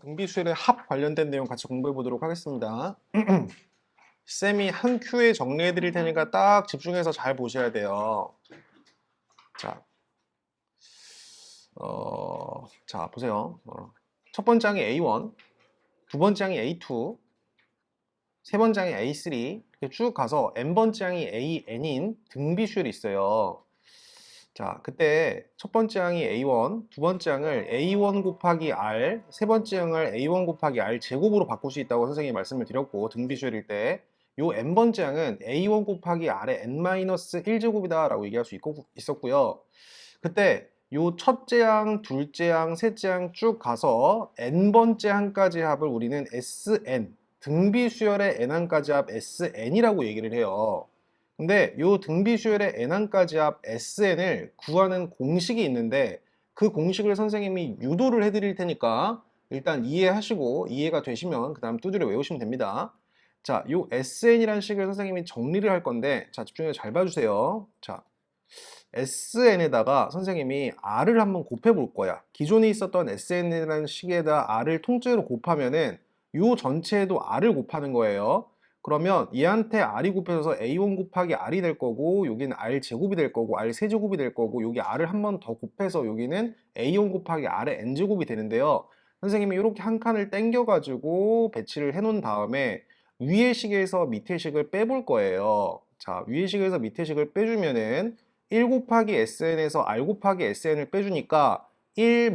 등비수열의 합 관련된 내용 같이 공부해 보도록 하겠습니다. 쌤이 한 큐에 정리해 드릴 테니까 딱 집중해서 잘 보셔야 돼요. 자, 자 보세요. 첫 번째 항이 A1, 두 번째 항이 A2, 세 번째 항이 A3 이렇게 쭉 가서 n번째 항이 AN인 등비수열이 있어요. 자, 그때 첫 번째 항이 A1, 두 번째 항을 A1 곱하기 R, 세 번째 항을 A1 곱하기 R 제곱으로 바꿀 수 있다고 선생님이 말씀을 드렸고, 등비수열일 때, 요 n번째 항은 A1 곱하기 R의 n-1제곱이다 라고 얘기할 수 있었고요. 그때 요 첫째 항, 둘째 항, 셋째 항 쭉 가서 n번째 항까지 합을 우리는 Sn, 등비수열의 n항까지 합 Sn이라고 얘기를 해요. 근데 요 등비수열의 n항까지 합 Sn을 구하는 공식이 있는데 그 공식을 선생님이 유도를 해드릴 테니까 일단 이해하시고 이해가 되시면 그 다음 두드려 외우시면 됩니다. 자, 요 SN이라는 식을 선생님이 정리를 할 건데 자, 집중해서 잘 봐주세요. 자, SN에다가 선생님이 R을 한번 곱해 볼 거야. 기존에 있었던 SN이라는 식에다 R을 통째로 곱하면은 요 전체에도 R을 곱하는 거예요. 그러면 얘한테 R이 곱해져서 A1 곱하기 R이 될 거고 여기는 R 제곱이 될 거고 R 세제곱이 될 거고 여기 R을 한 번 더 곱해서 여기는 A1 곱하기 R의 N제곱이 되는데요. 선생님이 이렇게 한 칸을 땡겨 가지고 배치를 해 놓은 다음에 위의 식에서 밑의 식을 빼볼 거예요. 자, 위의 식에서 밑의 식을 빼주면은 1 곱하기 SN에서 R 곱하기 SN을 빼주니까 1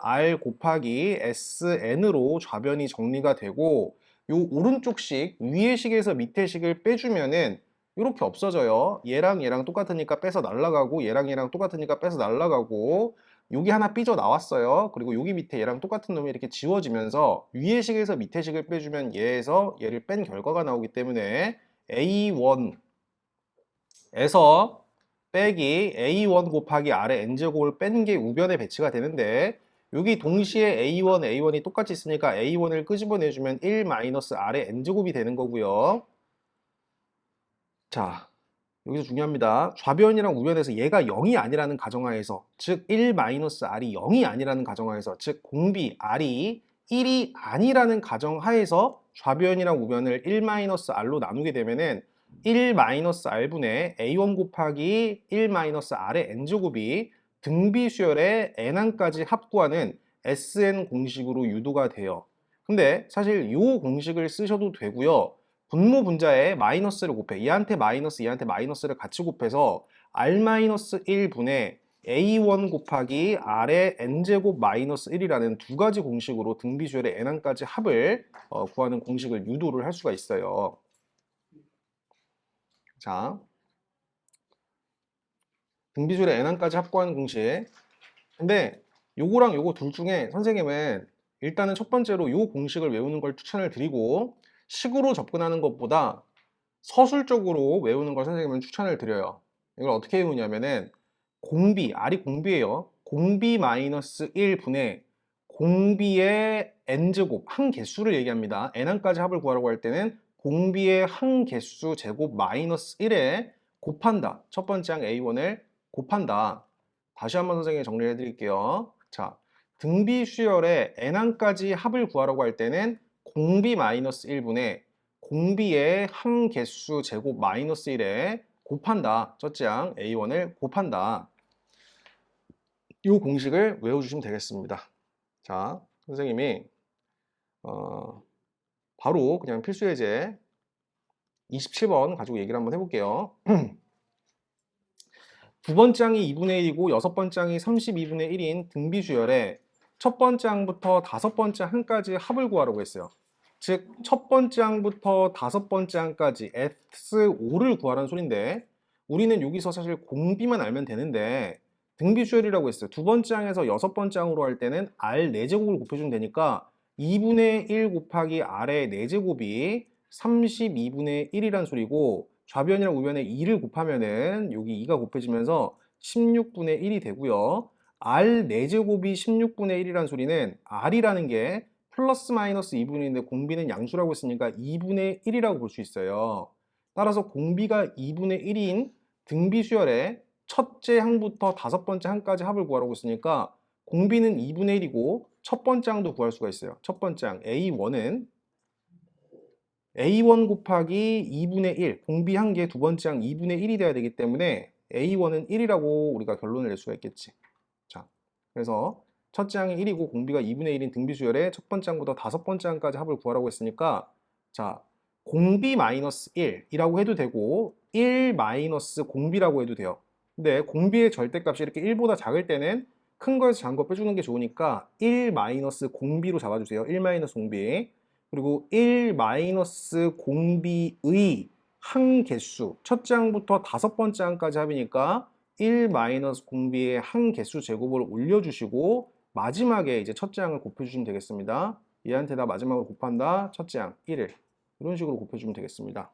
R 곱하기 SN으로 좌변이 정리가 되고 요 오른쪽 식 위의 식에서 밑의 식을 빼주면은 이렇게 없어져요. 얘랑 얘랑 똑같으니까 빼서 날라가고 얘랑 얘랑 똑같으니까 빼서 날라가고 여기 하나 삐져 나왔어요. 그리고 여기 밑에 얘랑 똑같은 놈이 이렇게 지워지면서 위의 식에서 밑의 식을 빼주면 얘에서 얘를 뺀 결과가 나오기 때문에 A1에서 빼기 A1 곱하기 R의 N제곱을 뺀 게 우변에 배치가 되는데 여기 동시에 A1이 똑같이 있으니까 A1을 끄집어내주면 1 R의 N제곱이 되는 거고요. 자, 여기서 중요합니다. 좌변이랑 우변에서 얘가 0이 아니라는 가정하에서 즉 1 R이 0이 아니라는 가정하에서 즉 공비 R이 1이 아니라는 가정하에서 좌변이랑 우변을 1 R로 나누게 되면은 1 R분의 A1 곱하기 1 R의 N제곱이 등비수열의 N항까지 합구하는 SN 공식으로 유도가 돼요. 근데 사실 이 공식을 쓰셔도 되고요. 분모 분자에 마이너스를 곱해. 얘한테 마이너스를 같이 곱해서 R-1분의 A1 곱하기 R의 N제곱 마이너스 1이라는 두 가지 공식으로 등비수열의 N항까지 합을 구하는 공식을 유도를 할 수가 있어요. 자, 등비수열의 N항까지 합구하는 공식. 근데 요거랑 요거 둘 중에 선생님은 일단은 첫 번째로 요 공식을 외우는 걸 추천을 드리고 식으로 접근하는 것보다 서술적으로 외우는 걸 선생님은 추천을 드려요. 이걸 어떻게 외우냐면은 공비, R이 공비예요. 공비 마이너스 1분의 공비의 n제곱, 한 개수를 얘기합니다. n항까지 합을 구하라고 할 때는 공비의 한 개수 제곱 마이너스 1에 곱한다. 첫 번째 항 A1을 곱한다. 다시 한번 선생님이 정리해 드릴게요. 자, 등비수열의 n항까지 합을 구하라고 할 때는 공비 마이너스 1분의 공비의 한 개수 제곱 마이너스 1에 곱한다. 첫째 항 A1을 곱한다. 이 공식을 외워주시면 되겠습니다. 자, 선생님이 바로 그냥 필수 예제 27번 가지고 얘기를 한번 해볼게요. 두 번째 항이 2분의 1이고 여섯 번째 항이 32분의 1인 등비수열에 첫 번째 항부터 다섯 번째 항까지 합을 구하라고 했어요. 즉, 첫 번째 항부터 다섯 번째 항까지 S5를 구하라는 소린데 우리는 여기서 사실 공비만 알면 되는데 등비수열이라고 했어요. 두 번째 항에서 여섯 번째 항으로 할 때는 R 4제곱을 곱해주면 되니까 2분의 1 곱하기 R의 4제곱이 32분의 1이란 소리고 좌변이랑 우변에 2를 곱하면은 여기 2가 곱해지면서 16분의 1이 되고요. R 4제곱이 16분의 1이란 소리는 R이라는 게 플러스 마이너스 2분의 1인데 공비는 양수라고 했으니까 2분의 1이라고 볼 수 있어요. 따라서 공비가 2분의 1인 등비수열의 첫째 항부터 다섯 번째 항까지 합을 구하라고 했으니까 공비는 2분의 1이고 첫 번째 항도 구할 수가 있어요. 첫 번째 항 A1은 A1 곱하기 2분의 1, 공비 한 개 두 번째 항 2분의 1이 돼야 되기 때문에 A1은 1이라고 우리가 결론을 낼 수가 있겠지. 자, 그래서 첫째 항이 1이고 공비가 2분의 1인 등비수열의 첫 번째 항부터 다섯 번째 항까지 합을 구하라고 했으니까 자, 공비 마이너스 1이라고 해도 되고 1 마이너스 공비라고 해도 돼요. 근데 공비의 절대값이 이렇게 1보다 작을 때는 큰 거에서 작은 거 빼주는 게 좋으니까 1 마이너스 공비로 잡아주세요. 1 마이너스 공비. 그리고 1 마이너스 공비의 항 개수, 첫째 항부터 다섯 번째 항까지 합이니까 1 마이너스 공비의 항 개수 제곱을 올려주시고 마지막에 이제 첫째 항을 곱해주시면 되겠습니다. 얘한테다 마지막으로 곱한다. 첫째 항 1을 이런 식으로 곱해주면 되겠습니다.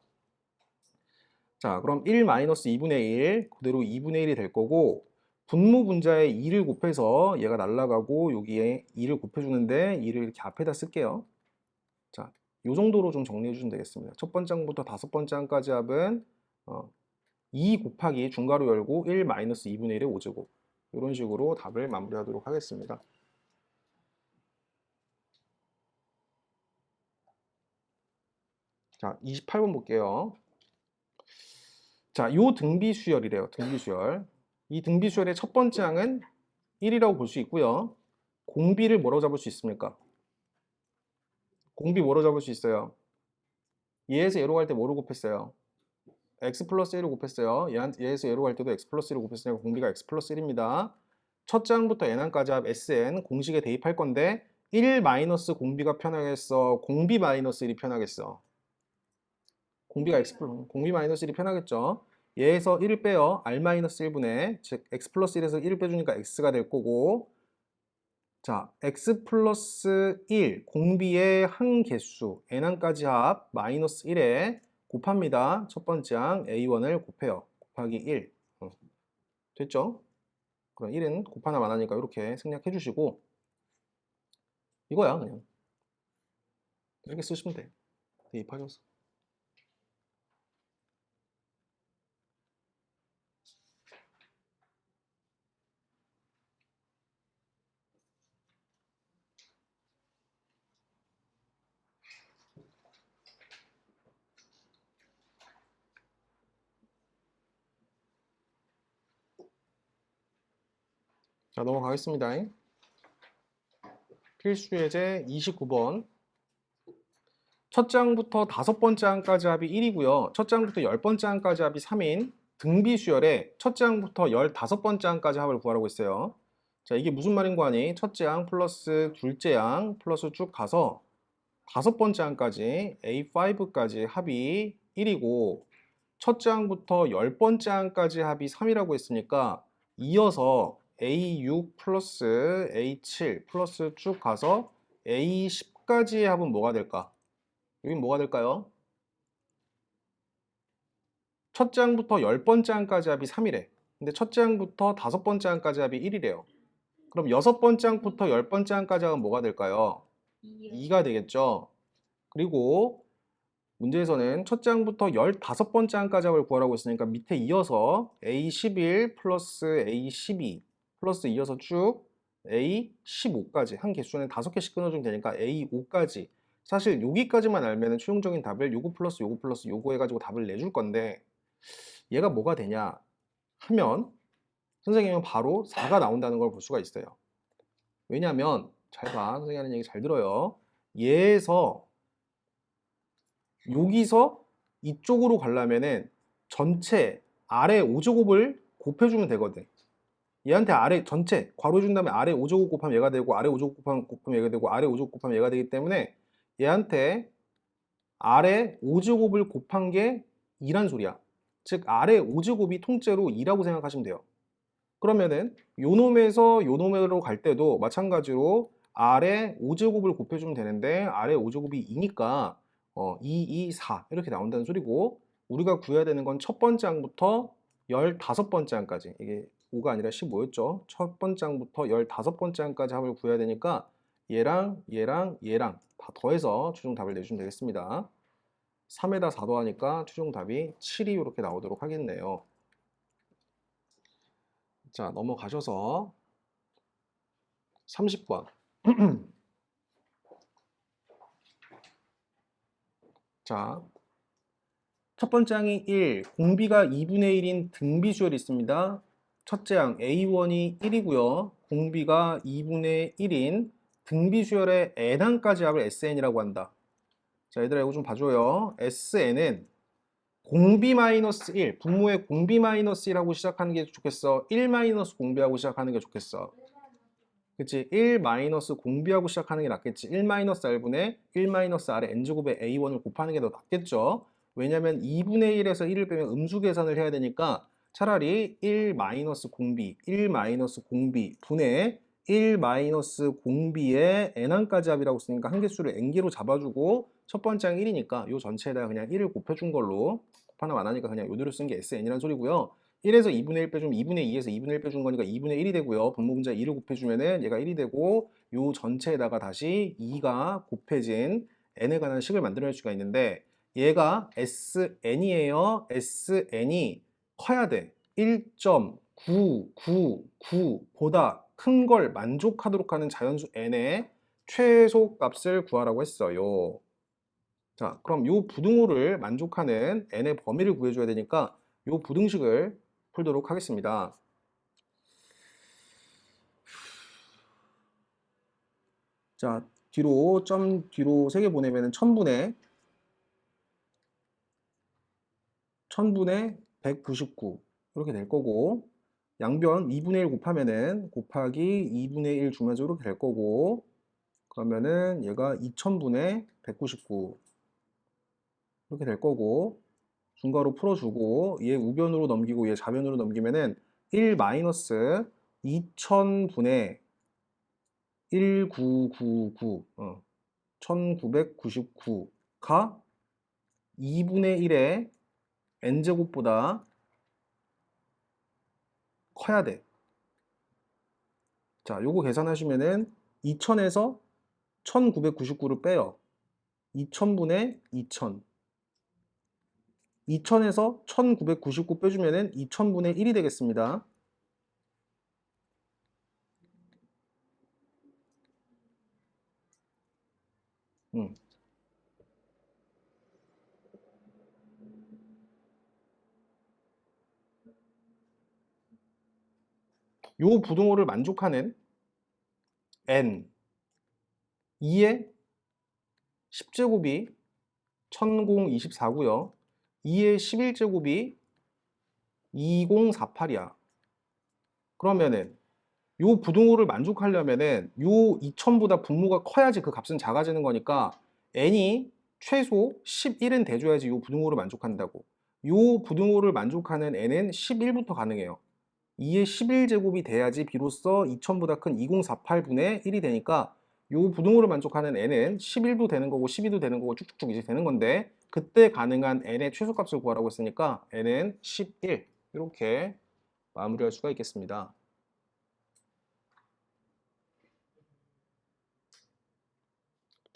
자, 그럼 1 마이너스 2분의 1 그대로 2분의 1이 될 거고 분모 분자에 2를 곱해서 얘가 날라가고 여기에 2를 곱해주는데 2를 이렇게 앞에다 쓸게요. 자, 이 정도로 좀 정리해 주시면 되겠습니다. 첫 번째 항부터 다섯 번째 항까지 합은 2 곱하기 중괄호 열고 1 마이너스 2분의 1의 5제곱 이런 식으로 답을 마무리하도록 하겠습니다. 자, 28번 볼게요. 자, 요 등비수열이래요. 등비수열. 이 등비수열의 첫 번째 항은 1이라고 볼 수 있고요. 공비를 뭐라고 잡을 수 있습니까? 공비 뭐로 잡을 수 있어요? 얘에서 얘로 갈 때 뭐로 곱했어요? x 플러스 1을 곱했어요. 얘에서 얘로 갈 때도 x 플러스 1을 곱했으니까 공비가 x 플러스 1입니다. 첫째 항부터 n항까지 합 sn 공식에 대입할 건데 1 마이너스 공비가 편하겠어? 공비 마이너스 1이 편하겠어? 공비 마이너스 1이 편하겠죠? 얘에서 1을 빼요. r 마이너스 1분의 즉 x 플러스 1에서 1을 빼주니까 x가 될 거고 자, x 플러스 1 공비의 항 개수 n항까지 합 마이너스 1에 곱합니다. 첫 번째 항 a1을 곱해요. 곱하기 1 됐죠? 그럼 1은 곱하나 마나니까 이렇게 생략해 주시고 이거야 그냥 이렇게 쓰시면 돼. 대입하셔서 자 넘어가겠습니다. 필수예제 29번 첫 항부터 다섯 번째 항까지 합이 1이고요. 첫 항부터 열 번째 항까지 합이 3인 등비수열에 첫째 항부터 15번째 항까지 합을 구하라고 했어요. 자, 이게 무슨 말인 거 아니? 첫째 항 플러스 둘째 항 플러스 쭉 가서 다섯 번째 항까지 A5까지 합이 1이고 첫째 항부터 열 번째 항까지 합이 3이라고 했으니까 이어서 A6 플러스 A7 플러스 쭉 가서 A10까지의 합은 뭐가 될까? 여긴 뭐가 될까요? 첫째 항부터 열 번째 항까지 합이 3이래. 근데 첫째 항부터 다섯 번째 항까지 합이 1이래요. 그럼 여섯 번째 항부터 열 번째 항까지 합은 뭐가 될까요? 2가 되겠죠. 그리고 문제에서는 첫째 항부터 15번째 항까지 합을 구하라고 했으니까 밑에 이어서 A11 플러스 A12 플러스 이어서 쭉 A15까지 한 개수는 5개씩 끊어주면 되니까 A5까지 사실 여기까지만 알면 최종적인 답을 요거 플러스 요거 플러스 요거 해가지고 답을 내줄 건데 얘가 뭐가 되냐 하면 선생님은 바로 4가 나온다는 걸 볼 수가 있어요. 왜냐하면 잘 봐. 선생님 하는 얘기 잘 들어요. 얘에서 여기서 이쪽으로 가려면은 전체 아래 5제곱을 곱해주면 되거든. 얘한테 아래 전체 괄호 준 다음에 아래 5제곱 곱하면 얘가 되고 아래 5제곱 곱하면 얘가 되고 아래 5제곱 곱하면 얘가 되기 때문에 얘한테 아래 5제곱을 곱한 게 2란 소리야. 즉 아래 5제곱이 통째로 2라고 생각하시면 돼요. 그러면은 요 놈에서 요 놈으로 갈 때도 마찬가지로 아래 5제곱을 곱해주면 되는데 아래 5제곱이 2니까 2, 2, 4 이렇게 나온다는 소리고 우리가 구해야 되는 건 첫 번째 항부터 15번째 항까지 이게 5가 아니라 15였죠. 첫 번째 항부터 15번째 항까지 합을 구해야 되니까 얘랑 얘랑 얘랑 다 더해서 최종 답을 내주시면 되겠습니다. 3에다 4 더하니까 최종 답이 7이 이렇게 나오도록 하겠네요. 자, 넘어가셔서 30번. 자, 첫 번째 항이 1, 공비가 2분의 1인 등비수열이 있습니다. 첫째 항 A1이 1이고요. 공비가 2분의 1인 등비수열의 n항까지 합을 SN이라고 한다. 자, 얘들아 이거 좀 봐줘요. SN은 공비-1, 분모의 공비-1하고 시작하는 게 좋겠어? 1-공비하고 시작하는 게 좋겠어? 그치? 1-공비하고 시작하는 게 낫겠지? 1-r분의 1-r의 n제곱의 a1을 곱하는 게 더 낫겠죠? 왜냐면 2분의 1에서 1을 빼면 음수 계산을 해야 되니까 차라리 1-공비, 1-공비 분의 1-공비의 n항까지 합이라고 쓰니까 한개수를 n개로 잡아주고 첫 번째 항 1이니까 요 전체에다가 그냥 1을 곱해준 걸로 곱하나 안 하니까 그냥 요대로 쓴 게 SN이란 소리고요. 1에서 2분의 1 빼주면 2분의 2에서 2분의 1 빼준 거니까 2분의 1이 되고요. 분모 분자 2를 곱해주면은 얘가 1이 되고 요 전체에다가 다시 2가 곱해진 n에 관한 식을 만들어낼 수가 있는데 얘가 SN이에요. SN이 커야 돼. 1.999보다 큰 걸 만족하도록 하는 자연수 n의 최소 값을 구하라고 했어요. 자, 그럼 요 부등호를 만족하는 n의 범위를 구해줘야 되니까 요 부등식을 풀도록 하겠습니다. 자, 뒤로 점 뒤로 3개 보내면은 1000분의 199 이렇게 될 거고 양변 2분의 1 곱하면은 곱하기 2분의 1 주면서 이렇게 될 거고 그러면은 얘가 2000분의 199 이렇게 될 거고 중괄호 풀어주고 얘 우변으로 넘기고 얘 좌변으로 넘기면은 1-2000분의 1999 1999가 2분의 1의 n제곱보다 커야 돼. 자, 요거 계산하시면은 2000에서 1999를 빼요. 2000분의 2000. 2000에서 1999 빼주면은 2000분의 1이 되겠습니다. 요 부등호를 만족하는 n 2의 10제곱이 1024고요. 2의 11제곱이 2048이야. 그러면은 요 부등호를 만족하려면은 요 2000보다 분모가 커야지 그 값은 작아지는 거니까 n이 최소 11은 돼줘야지 요 부등호를 만족한다고. 요 부등호를 만족하는 n은 11부터 가능해요. 2의 11제곱이 돼야지 비로소 2000보다 큰 2048분의 1이 되니까 요 부등호를 만족하는 n은 11도 되는 거고 12도 되는 거고 쭉쭉쭉 이제 되는 건데 그때 가능한 n의 최소값을 구하라고 했으니까 n은 11 이렇게 마무리할 수가 있겠습니다.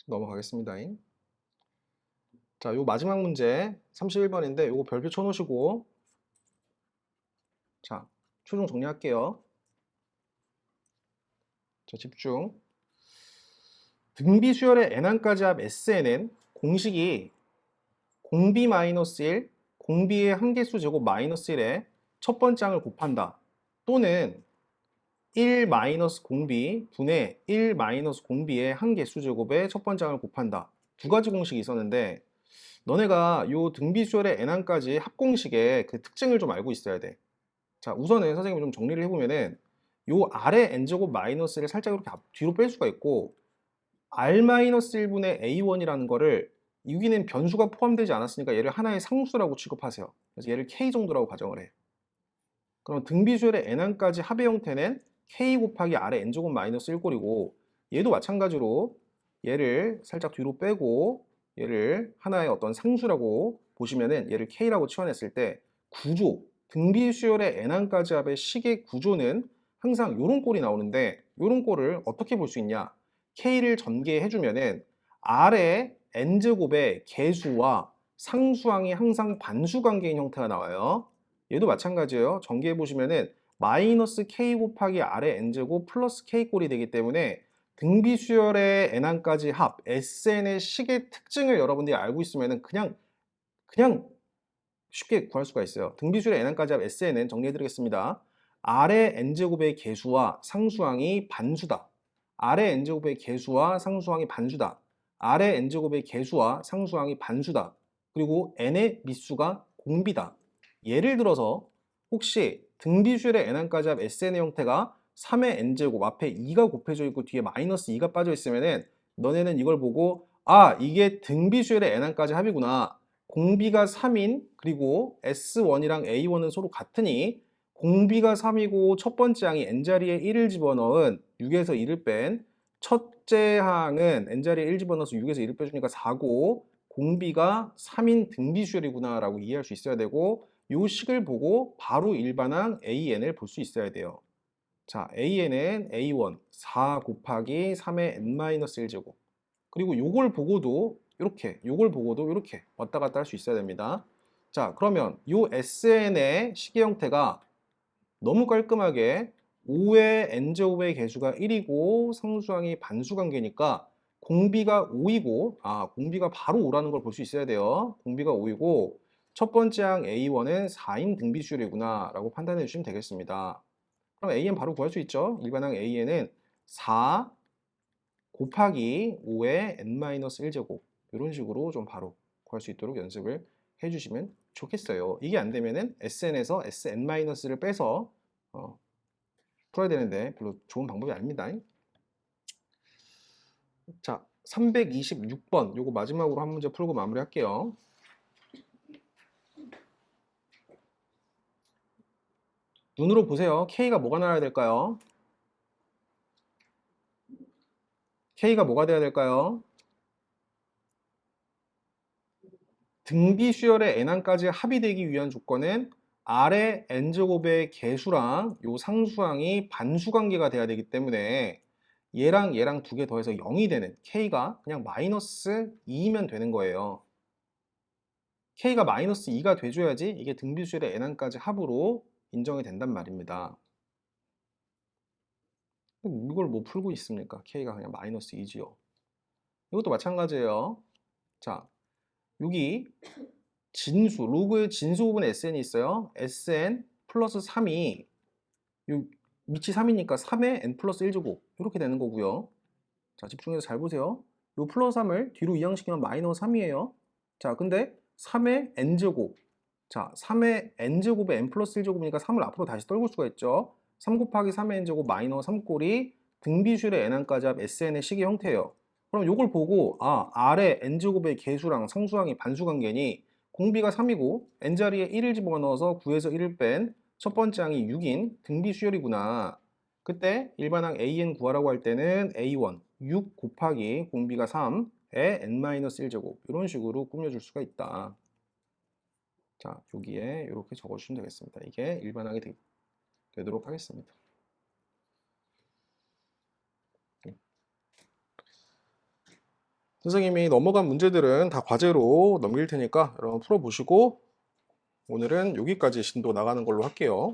넘어가겠습니다. 자, 요 마지막 문제 31번인데 요거 별표 쳐놓으시고 자, 최종 정리할게요. 자, 집중. 등비 수열의 n항까지 합 SN은 공식이 공비-1, 공비의 한개수 제곱 마이너스 1에 첫 번째 항을 곱한다. 또는 1-공비 분의 1-공비의 한개수 제곱의 첫 번째 항을 곱한다. 두 가지 공식이 있었는데 너네가 요 등비 수열의 n항까지 합공식의 그 특징을 좀 알고 있어야 돼. 자, 우선은 선생님이 좀 정리를 해보면은 요 아래 n제곱 마이너스를 살짝 이렇게 뒤로 뺄 수가 있고 r-1분의 a1이라는 거를 여기는 변수가 포함되지 않았으니까 얘를 하나의 상수라고 취급하세요. 그래서 얘를 k 정도라고 가정을 해. 그럼 등비수열의 n항까지 합의 형태는 k 곱하기 r의 n제곱 마이너스 1꼴이고 얘도 마찬가지로 얘를 살짝 뒤로 빼고 얘를 하나의 어떤 상수라고 보시면은 얘를 k라고 치환했을 때 구조, 등비수열의 n항까지 합의 식의 구조는 항상 요런 꼴이 나오는데 요런 꼴을 어떻게 볼 수 있냐? k를 전개해주면은 r의 n제곱의 개수와 상수항이 항상 반수관계인 형태가 나와요. 얘도 마찬가지예요. 전개해보시면은 마이너스 k 곱하기 r의 n제곱 플러스 k꼴이 되기 때문에 등비수열의 n항까지 합 SN의 식의 특징을 여러분들이 알고 있으면 그냥 쉽게 구할 수가 있어요. 등비수열의 n항까지 합 SN은 정리해드리겠습니다. r의 n제곱의 개수와 상수항이 반수다. r의 n제곱의 개수와 상수항이 반수다. r의 n제곱의 개수와 상수항이 반수다. 그리고 n의 미수가 공비다. 예를 들어서 혹시 등비수열의 n항까지 합 SN의 형태가 3의 n제곱 앞에 2가 곱해져 있고 뒤에 마이너스 2가 빠져 있으면은 너네는 이걸 보고 아 이게 등비수열의 n항까지 합이구나. 공비가 3인 그리고 S1이랑 A1은 서로 같으니 공비가 3이고 첫 번째 항이 n자리에 1을 집어넣은 6에서 1을 뺀 첫째 항은 n자리에 1 집어넣어서 6에서 1을 빼주니까 4고 공비가 3인 등비수열이구나 라고 이해할 수 있어야 되고 이 식을 보고 바로 일반항 AN을 볼 수 있어야 돼요. 자, AN은 A1 4 곱하기 3의 n-1제곱 그리고 요걸 보고도 이렇게 왔다 갔다 할 수 있어야 됩니다. 자, 그러면 요 SN의 식의 형태가 너무 깔끔하게 5의 n제곱의 개수가 1이고 상수항이 반수 관계니까 공비가 5이고 공비가 바로 5라는 걸 볼 수 있어야 돼요. 공비가 5이고 첫 번째 항 A1은 4인 등비수열이구나 라고 판단해 주시면 되겠습니다. 그럼 AN 바로 구할 수 있죠. 일반항 AN은 4 곱하기 5의 n-1제곱 이런 식으로 좀 바로 구할 수 있도록 연습을 해주시면 좋겠어요. 이게 안 되면은 SN에서 SN-를 빼서 풀어야 되는데 별로 좋은 방법이 아닙니다. 자, 326번 요거 마지막으로 한 문제 풀고 마무리할게요. 눈으로 보세요. K가 뭐가 나와야 될까요? K가 뭐가 돼야 될까요? 등비수열의 n항까지 합의되기 위한 조건은 R의 n제곱의 개수랑 요 상수항이 반수관계가 돼야 되기 때문에 얘랑 얘랑 두 개 더해서 0이 되는 K가 그냥 마이너스 2면 되는 거예요. K가 마이너스 2가 돼줘야지 이게 등비수열의 n항까지 합으로 인정이 된단 말입니다. 이걸 뭐 풀고 있습니까? K가 그냥 마이너스 2지요. 이것도 마찬가지예요. 자, 여기 진수, 로그의 진수 부분에 SN이 있어요. SN 플러스 3이 요 밑이 3이니까 3의 n 플러스 1제곱 이렇게 되는 거고요. 자, 집중해서 잘 보세요. 요 플러스 3을 뒤로 이항시키면 마이너스 3이에요. 자, 근데 3의 n제곱 자, 3의 n제곱에 n 플러스 1제곱이니까 3을 앞으로 다시 떨굴 수가 있죠. 3 곱하기 3의 n제곱 마이너스 3꼴이 등비수열의 n항까지 합 SN의 식의 형태예요. 그럼 요걸 보고 R의 n제곱의 개수랑 상수항이 반수관계니 공비가 3이고 n자리에 1을 집어넣어서 9에서 1을 뺀 첫 번째 항이 6인 등비수열이구나. 그때 일반항 AN 구하라고 할 때는 A1 6 곱하기 공비가 3의 n-1제곱 이런 식으로 꾸며줄 수가 있다. 자, 여기에 이렇게 적어주시면 되겠습니다. 이게 일반항이 되도록 하겠습니다. 선생님이 넘어간 문제들은 다 과제로 넘길 테니까 여러분 풀어보시고 오늘은 여기까지 진도 나가는 걸로 할게요.